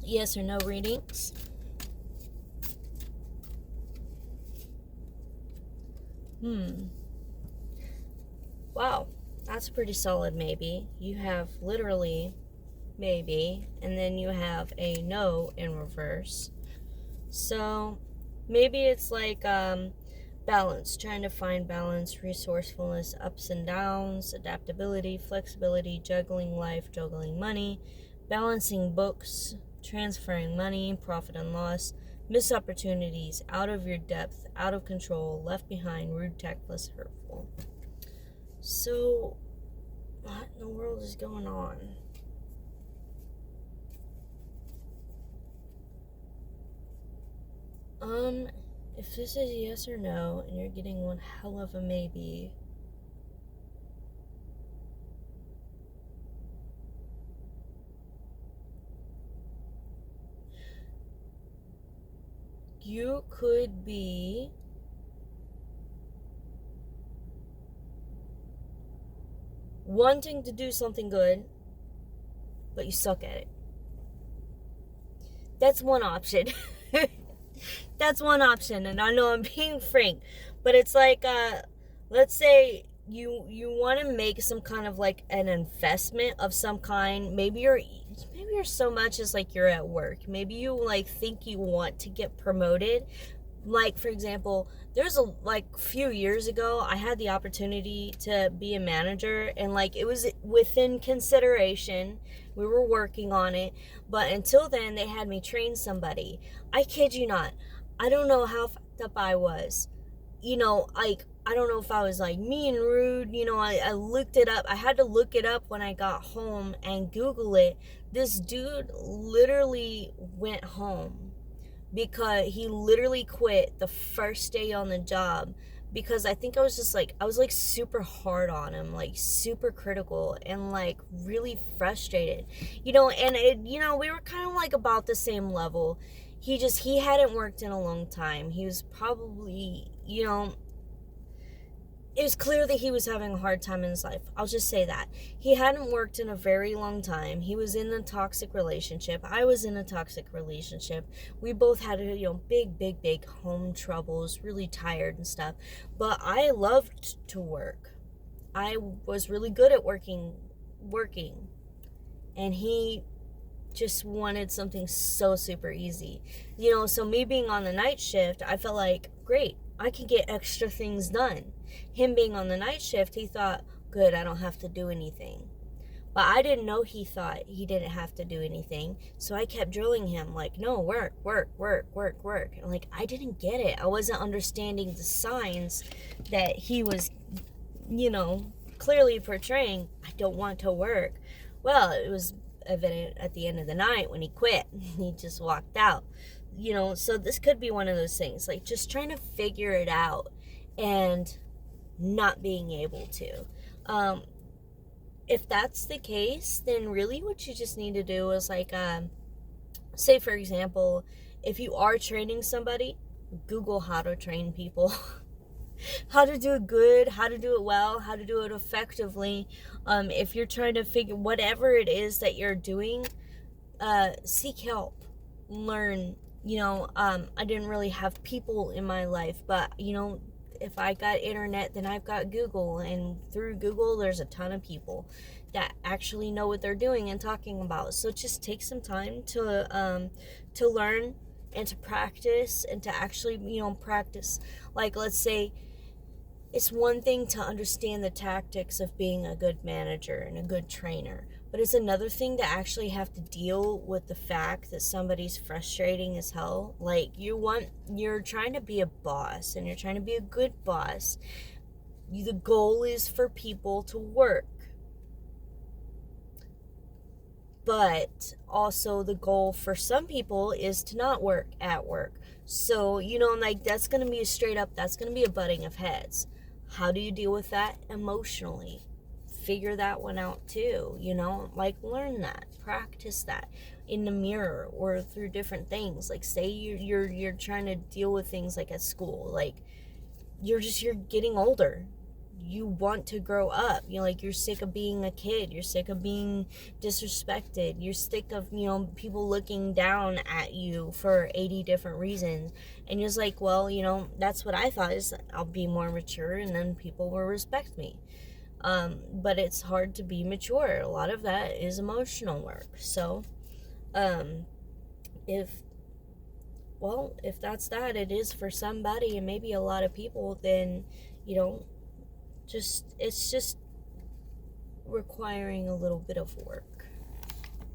yes or no readings. Wow, that's a pretty solid maybe. You have literally maybe, and then you have a no in reverse. So maybe it's like balance, trying to find balance, resourcefulness, ups and downs, adaptability, flexibility, juggling life, juggling money, balancing books, transferring money, profit and loss, missed opportunities, out of your depth, out of control, left behind, rude, tactless, hurtful. So, what in the world is going on? If this is yes or no, and you're getting one hell of a maybe, you could be wanting to do something good, but you suck at it. That's one option. That's one option, and I know I'm being frank, but it's like, let's say you want to make some kind of like an investment of some kind. Maybe you're so much as like you're at work. Maybe you like think you want to get promoted. Like, for example, there's a like few years ago I had the opportunity to be a manager, and like it was within consideration. We were working on it, but until then they had me train somebody. I kid you not, I don't know how fucked up I was. Like, I don't know if I was like mean and rude. I looked it up. I had to look it up when I got home and Google it. This dude literally went home because he literally quit the first day on the job, because I think I was like super hard on him, like super critical and like really frustrated. And we were kind of like about the same level. He hadn't worked in a long time. He was probably, it was clear that he was having a hard time in his life. I'll just say that. He hadn't worked in a very long time. He was in a toxic relationship. I was in a toxic relationship. We both had, big home troubles, really tired and stuff. But I loved to work. I was really good at working. And he just wanted something so super easy. So me being on the night shift, I felt like, great, I can get extra things done. Him being on the night shift, he thought, good, I don't have to do anything. But I didn't know he thought he didn't have to do anything. So I kept drilling him like, no, work. And like, I didn't get it. I wasn't understanding the signs that he was, clearly portraying. I don't want to work. Well, it was evident at the end of the night when he quit. He just walked out. So this could be one of those things, like just trying to figure it out and not being able to. If that's the case, then really what you just need to do is like, say for example, if you are training somebody, Google how to train people. How to do it good, how to do it well, how to do it effectively. If you're trying to figure whatever it is that you're doing, seek help, learn. I didn't really have people in my life, but if I got internet, then I've got Google, and through Google there's a ton of people that actually know what they're doing and talking about. So just take some time to learn and to practice, and to actually practice. Like, let's say, it's one thing to understand the tactics of being a good manager and a good trainer, but it's another thing to actually have to deal with the fact that somebody's frustrating as hell. Like, you're trying to be a boss, and you're trying to be a good boss. The goal is for people to work, but also the goal for some people is to not work at work. So, like, that's going to be that's going to be a butting of heads. How do you deal with that emotionally? Figure that one out too, like learn that, practice that in the mirror or through different things. Like, say you're trying to deal with things like at school, like you're getting older. you want to grow up. Like, you're sick of being a kid, you're sick of being disrespected, you're sick of, people looking down at you for 80 different reasons, and you're just like, well, that's what I thought, is I'll be more mature and then people will respect me. But it's hard to be mature. A lot of that is emotional work. So if that's that, it is for somebody and maybe a lot of people, then it's just requiring a little bit of work.